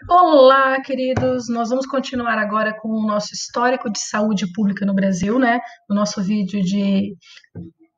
Olá, queridos! Nós vamos continuar agora com o nosso histórico de saúde pública no Brasil, né? O nosso vídeo de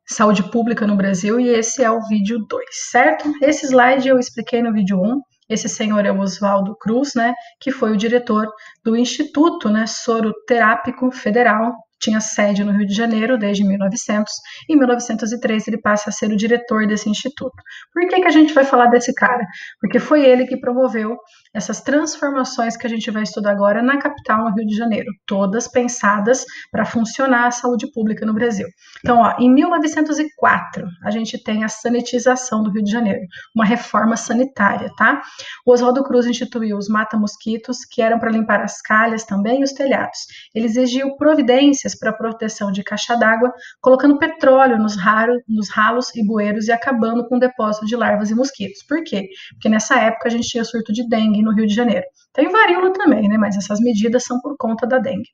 saúde pública no Brasil, e esse é o vídeo 2, certo? Esse slide eu expliquei no vídeo 1. Esse senhor é o Oswaldo Cruz, né? Que foi o diretor do Instituto, né, Soroterápico Federal. Tinha sede no Rio de Janeiro desde 1900. Em 1903 ele passa a ser o diretor desse instituto. Por que a gente vai falar desse cara? Porque foi ele que promoveu essas transformações que a gente vai estudar agora na capital, no Rio de Janeiro, todas pensadas para funcionar a saúde pública no Brasil. Então, ó, em 1904, a gente tem a sanitização do Rio de Janeiro, uma reforma sanitária, tá? O Oswaldo Cruz instituiu os mata-mosquitos, que eram para limpar as calhas também e os telhados. Ele exigiu providências para a proteção de caixa d'água, colocando petróleo nos ralos e bueiros e acabando com o depósito de larvas e mosquitos. Por quê? Porque nessa época a gente tinha surto de dengue no Rio de Janeiro. Tem varíola também, né? Mas essas medidas são por conta da dengue.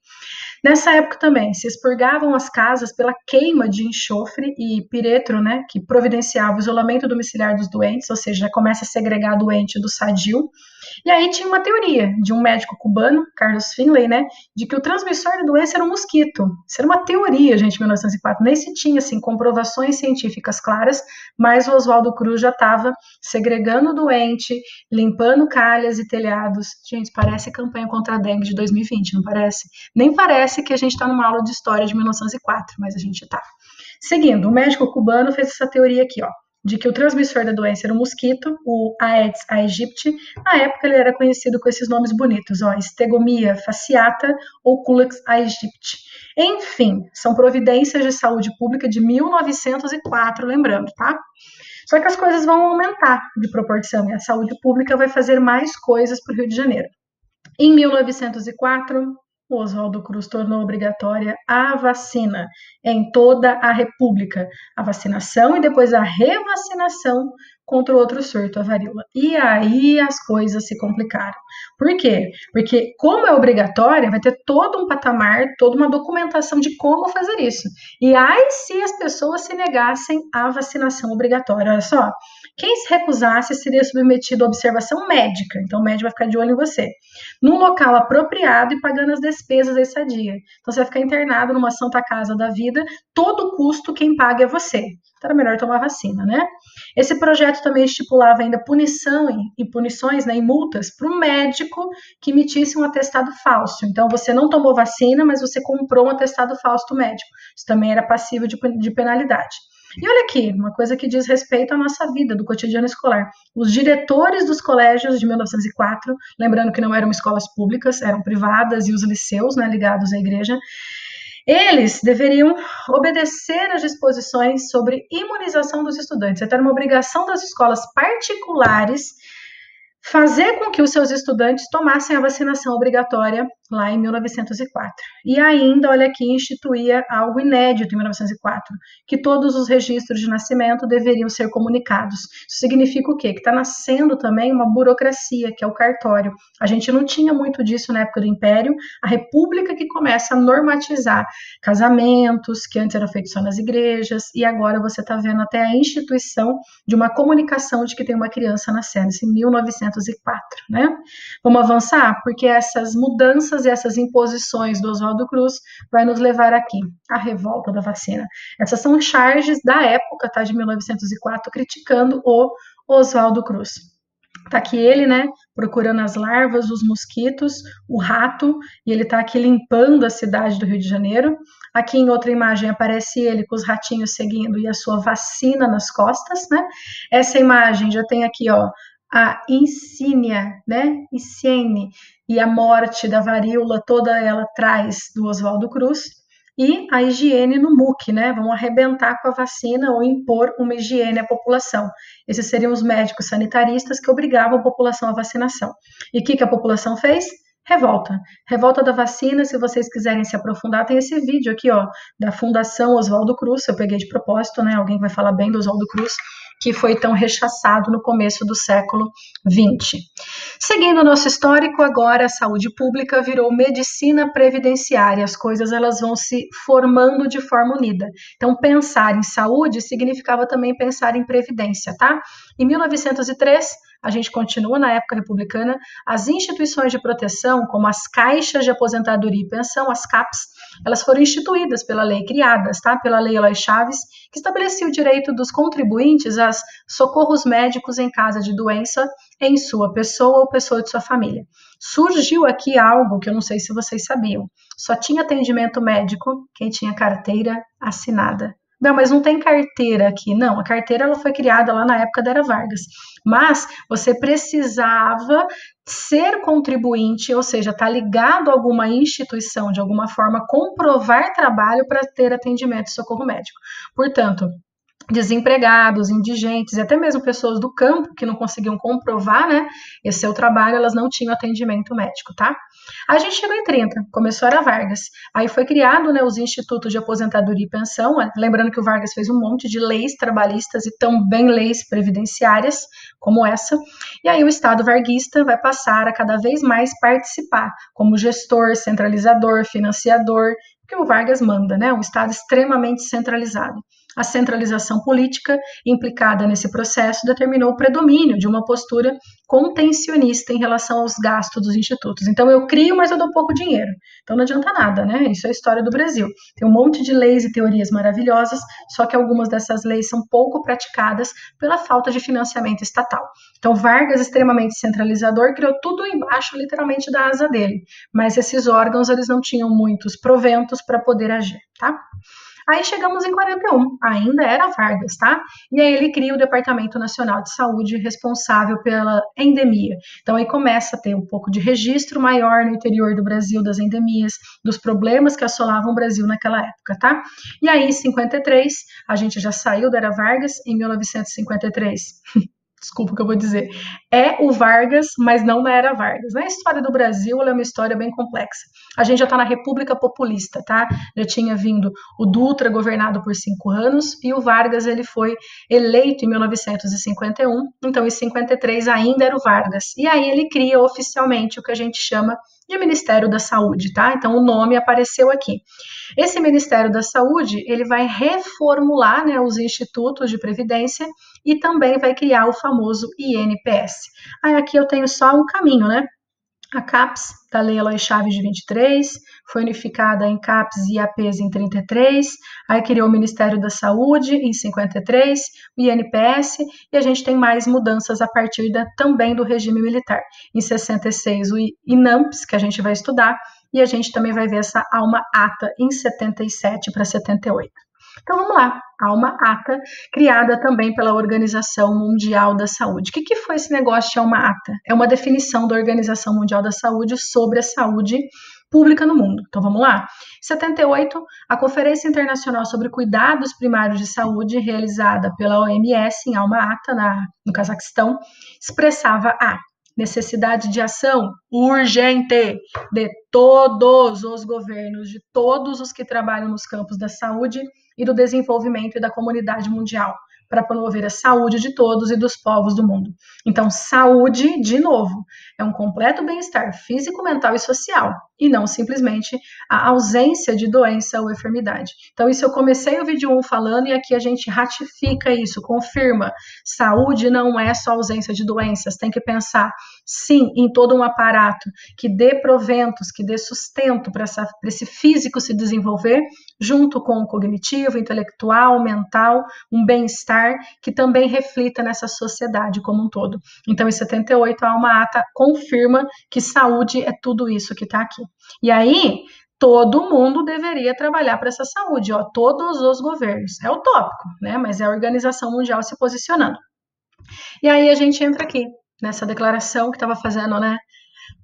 Nessa época também se expurgavam as casas pela queima de enxofre e piretro, né, que providenciava o isolamento domiciliar dos doentes, ou seja, já começa a segregar doente do sadio. E aí tinha uma teoria de um médico cubano, Carlos Finlay, né, de que o transmissor da doença era um mosquito. Isso era uma teoria, gente, em 1904. Nem se tinha, assim, comprovações científicas claras, mas o Oswaldo Cruz já estava segregando o doente, limpando calhas e telhados. Gente, parece campanha contra a dengue de 2020, não parece? Nem parece que a gente está numa aula de história de 1904, mas a gente está. Seguindo, o médico cubano fez essa teoria aqui, ó, de que o transmissor da doença era o mosquito, o Aedes aegypti. Na época ele era conhecido com esses nomes bonitos, ó, Stegomyia fasciata ou Culex aegypti. Enfim, são providências de saúde pública de 1904, lembrando, tá? Só que as coisas vão aumentar de proporção e a saúde pública vai fazer mais coisas para o Rio de Janeiro. Em 1904, o Oswaldo Cruz tornou obrigatória a vacina em toda a República. A vacinação e depois a revacinação contra o outro surto, a varíola. E aí as coisas se complicaram. Por quê? Porque, como é obrigatória, vai ter todo um patamar, toda uma documentação de como fazer isso. E aí, se as pessoas se negassem à vacinação obrigatória, olha só, quem se recusasse seria submetido à observação médica. Então, o médico vai ficar de olho em você num local apropriado e pagando as despesas da estadia. Então, você vai ficar internado numa Santa Casa da Vida, todo custo quem paga é você. Então, era melhor tomar vacina, né? Esse projeto também estipulava ainda punição e punições, né, e multas para o médico que emitisse um atestado falso. Então, você não tomou vacina, mas você comprou um atestado falso do médico. Isso também era passível de penalidade. E olha aqui, uma coisa que diz respeito à nossa vida, do cotidiano escolar. Os diretores dos colégios de 1904, lembrando que não eram escolas públicas, eram privadas, e os liceus, né, ligados à igreja, eles deveriam obedecer às disposições sobre imunização dos estudantes. Então, era uma obrigação das escolas particulares fazer com que os seus estudantes tomassem a vacinação obrigatória lá em 1904. E ainda, olha aqui, instituía algo inédito em 1904, que todos os registros de nascimento deveriam ser comunicados. Isso significa o quê? Que está nascendo também uma burocracia, que é o cartório. A gente não tinha muito disso na época do Império, a República que começa a normatizar casamentos, que antes eram feitos só nas igrejas, e agora você está vendo até a instituição de uma comunicação de que tem uma criança nascendo, isso em 1904, né? Vamos avançar? Porque essas mudanças e essas imposições do Oswaldo Cruz vai nos levar aqui, à revolta da vacina. Essas são charges da época, tá, de 1904, criticando o Oswaldo Cruz. Tá aqui ele, né, procurando as larvas, os mosquitos, o rato, e ele tá aqui limpando a cidade do Rio de Janeiro. Aqui em outra imagem aparece ele com os ratinhos seguindo e a sua vacina nas costas, né? Essa imagem já tem aqui, ó, a insígnia, né, Iciene, e a morte da varíola, toda ela atrás do Oswaldo Cruz. E a higiene no MUC, né? Vamos arrebentar com a vacina ou impor uma higiene à população. Esses seriam os médicos sanitaristas que obrigavam a população à vacinação. E o que a população fez? Revolta. Revolta da vacina, se vocês quiserem se aprofundar, tem esse vídeo aqui, ó, da Fundação Oswaldo Cruz, eu peguei de propósito, né? Alguém vai falar bem do Oswaldo Cruz, que foi tão rechaçado no começo do século XX. Seguindo o nosso histórico, agora a saúde pública virou medicina previdenciária, as coisas elas vão se formando de forma unida. Então, pensar em saúde significava também pensar em previdência, tá? Em 1903, a gente continua na época republicana, as instituições de proteção, como as caixas de aposentadoria e pensão, as CAPs, elas foram instituídas pela lei, criadas, tá? Pela lei Eloy Chaves, que estabelecia o direito dos contribuintes a socorros médicos em caso de doença em sua pessoa ou pessoa de sua família. Surgiu aqui algo que eu não sei se vocês sabiam. Só tinha atendimento médico quem tinha carteira assinada. Não, mas não tem carteira aqui. Não, a carteira ela foi criada lá na época da Era Vargas. Mas você precisava ser contribuinte, ou seja, estar ligado a alguma instituição, de alguma forma, comprovar trabalho para ter atendimento e socorro médico. Portanto, desempregados, indigentes e até mesmo pessoas do campo que não conseguiam comprovar, né, esse seu trabalho, elas não tinham atendimento médico, tá? Aí a gente chegou em 30, começou a Era Vargas. Aí foi criado, né, os institutos de aposentadoria e pensão, lembrando que o Vargas fez um monte de leis trabalhistas e também leis previdenciárias, como essa. E aí o Estado varguista vai passar a cada vez mais participar como gestor, centralizador, financiador, que o Vargas manda, né? Um Estado extremamente centralizado. A centralização política implicada nesse processo determinou o predomínio de uma postura contencionista em relação aos gastos dos institutos. Então, eu crio, mas eu dou pouco dinheiro. Então, não adianta nada, né? Isso é a história do Brasil. Tem um monte de leis e teorias maravilhosas, só que algumas dessas leis são pouco praticadas pela falta de financiamento estatal. Então, Vargas, extremamente centralizador, criou tudo embaixo, literalmente, da asa dele. Mas esses órgãos, eles não tinham muitos proventos para poder agir, tá? Aí chegamos em 41, ainda era Vargas, tá? E aí ele cria o Departamento Nacional de Saúde, responsável pela endemia. Então aí começa a ter um pouco de registro maior no interior do Brasil das endemias, dos problemas que assolavam o Brasil naquela época, tá? E aí em 53, a gente já saiu da Era Vargas, em 1953. Desculpa o que eu vou dizer, é o Vargas, mas não na Era Vargas. A história do Brasil é uma história bem complexa. A gente já está na República Populista, tá? Já tinha vindo o Dutra, governado por 5 anos, e o Vargas, ele foi eleito em 1951, então em 53 ainda era o Vargas. E aí ele cria oficialmente o que a gente chama de Ministério da Saúde, tá? Então o nome apareceu aqui. Esse Ministério da Saúde, ele vai reformular, né, os institutos de previdência e também vai criar o famoso INPS. Aí aqui eu tenho só um caminho, né? A CAPES, da Lei Eloy Chaves de 23, foi unificada em CAPES e IAPs em 33, aí criou o Ministério da Saúde em 53, o INPS, e a gente tem mais mudanças a partir também do regime militar. Em 66, o INAMPS, que a gente vai estudar, e a gente também vai ver essa Alma Ata em 77 para 78. Então vamos lá, Alma Ata, criada também pela Organização Mundial da Saúde. O que foi esse negócio de Alma Ata? É uma definição da Organização Mundial da Saúde sobre a saúde pública no mundo. Então vamos lá. Em 78, a Conferência Internacional sobre Cuidados Primários de Saúde, realizada pela OMS em Alma Ata, no Cazaquistão, expressava a necessidade de ação urgente de todos os governos, de todos os que trabalham nos campos da saúde e do desenvolvimento e da comunidade mundial, para promover a saúde de todos e dos povos do mundo. Então, saúde, de novo, é um completo bem-estar físico, mental e social, e não simplesmente a ausência de doença ou enfermidade. Então, isso eu comecei o vídeo 1 falando, e aqui a gente ratifica isso, confirma. Saúde não é só ausência de doenças, tem que pensar, sim, em todo um aparato que dê proventos, que dê sustento para esse físico se desenvolver, junto com o cognitivo, intelectual, mental, um bem-estar que também reflita nessa sociedade como um todo. Então, em 78, a Alma Ata confirma que saúde é tudo isso que está aqui. E aí, todo mundo deveria trabalhar para essa saúde, ó, todos os governos. É utópico, né? Mas é a Organização Mundial se posicionando. E aí a gente entra aqui, nessa declaração que estava fazendo, né?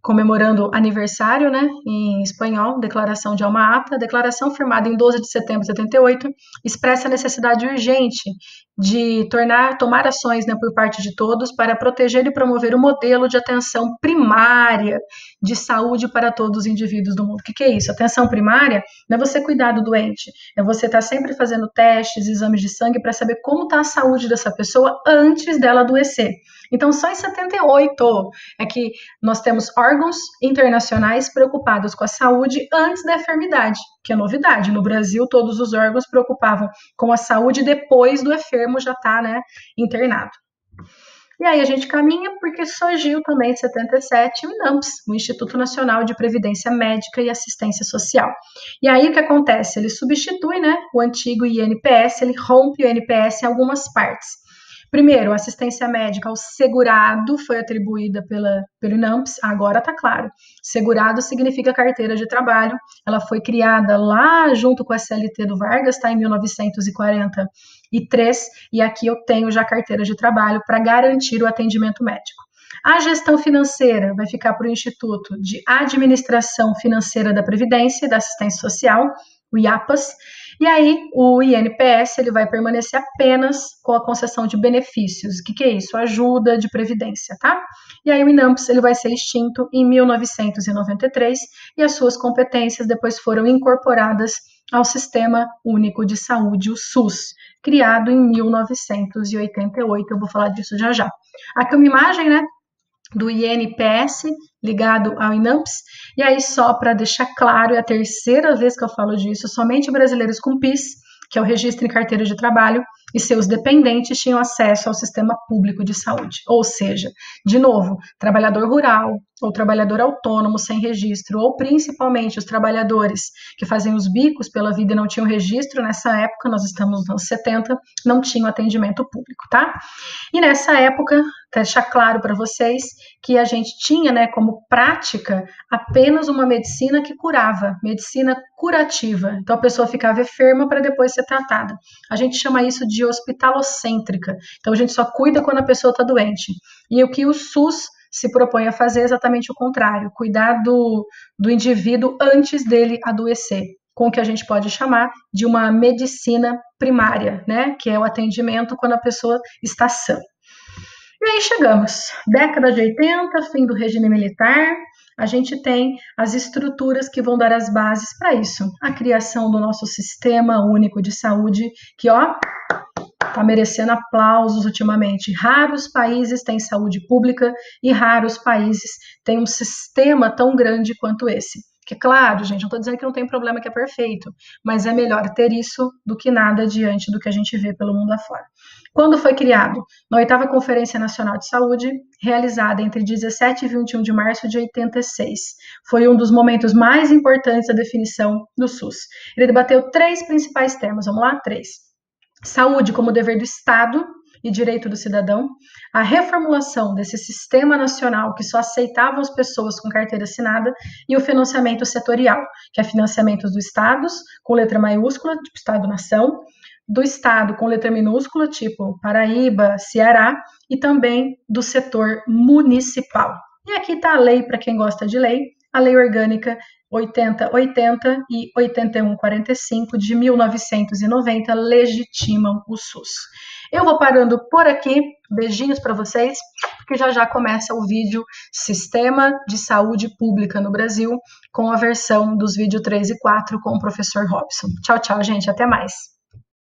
Comemorando aniversário, né, em espanhol, Declaração de Alma Ata, declaração firmada em 12 de setembro de 78, expressa a necessidade urgente de tomar ações, né, por parte de todos para proteger e promover o modelo de atenção primária de saúde para todos os indivíduos do mundo. O que é isso? Atenção primária não é você cuidar do doente, é você estar sempre fazendo testes, exames de sangue para saber como está a saúde dessa pessoa antes dela adoecer. Então, só em 78 é que nós temos órgãos internacionais preocupados com a saúde antes da enfermidade, que é novidade. No Brasil, todos os órgãos preocupavam com a saúde depois do enfermo já estar, né, internado. E aí a gente caminha porque surgiu também em 77 o INAMPS, o Instituto Nacional de Previdência Médica e Assistência Social. E aí o que acontece? Ele substitui, né, o antigo INPS, ele rompe o INPS em algumas partes. Primeiro, a assistência médica ao segurado foi atribuída pelo INAMPS, agora está claro. Segurado significa carteira de trabalho, ela foi criada lá junto com a CLT do Vargas, está em 1943, e aqui eu tenho já carteira de trabalho para garantir o atendimento médico. A gestão financeira vai ficar para o Instituto de Administração Financeira da Previdência e da Assistência Social, o IAPAS, e aí o INPS ele vai permanecer apenas com a concessão de benefícios. O que é isso? Ajuda de previdência, tá? E aí o INAMPS ele vai ser extinto em 1993 e as suas competências depois foram incorporadas ao Sistema Único de Saúde, o SUS, criado em 1988. Eu vou falar disso já já. Aqui é uma imagem, né, do INPS ligado ao INAMPS, e aí só para deixar claro, é a terceira vez que eu falo disso, somente brasileiros com PIS, que é o registro em carteira de trabalho, e seus dependentes tinham acesso ao sistema público de saúde. Ou seja, de novo, trabalhador rural ou trabalhador autônomo sem registro, ou principalmente os trabalhadores que fazem os bicos pela vida e não tinham registro nessa época, nós estamos nos anos 70, não tinham atendimento público, tá? E nessa época, deixar claro para vocês que a gente tinha, né, como prática apenas uma medicina que curava, medicina curativa. Então a pessoa ficava enferma para depois ser tratada. A gente chama isso de hospitalocêntrica. Então a gente só cuida quando a pessoa está doente. E o que o SUS se propõe a fazer é exatamente o contrário, cuidar do indivíduo antes dele adoecer, com o que a gente pode chamar de uma medicina primária, né, que é o atendimento quando a pessoa está sã. E aí chegamos, década de 80, fim do regime militar, a gente tem as estruturas que vão dar as bases para isso. A criação do nosso Sistema Único de Saúde, que, ó, está merecendo aplausos ultimamente. Raros países têm saúde pública e raros países têm um sistema tão grande quanto esse. Que, claro, gente, não estou dizendo que não tem problema, que é perfeito, mas é melhor ter isso do que nada diante do que a gente vê pelo mundo afora. Quando foi criado? Na 8ª Conferência Nacional de Saúde, realizada entre 17 e 21 de março de 86. Foi um dos momentos mais importantes da definição do SUS. Ele debateu 3 principais temas, vamos lá? 3. Saúde como dever do Estado e direito do cidadão, a reformulação desse sistema nacional que só aceitava as pessoas com carteira assinada e o financiamento setorial, que é financiamento dos estados, com letra maiúscula, tipo Estado-nação, do estado com letra minúscula, tipo Paraíba, Ceará, e também do setor municipal. E aqui está a lei, para quem gosta de lei, a Lei Orgânica 8080 e 8145 de 1990 legitimam o SUS. Eu vou parando por aqui, beijinhos para vocês, porque já já começa o vídeo Sistema de Saúde Pública no Brasil, com a versão dos vídeos 3 e 4 com o professor Robson. Tchau, tchau, gente, até mais.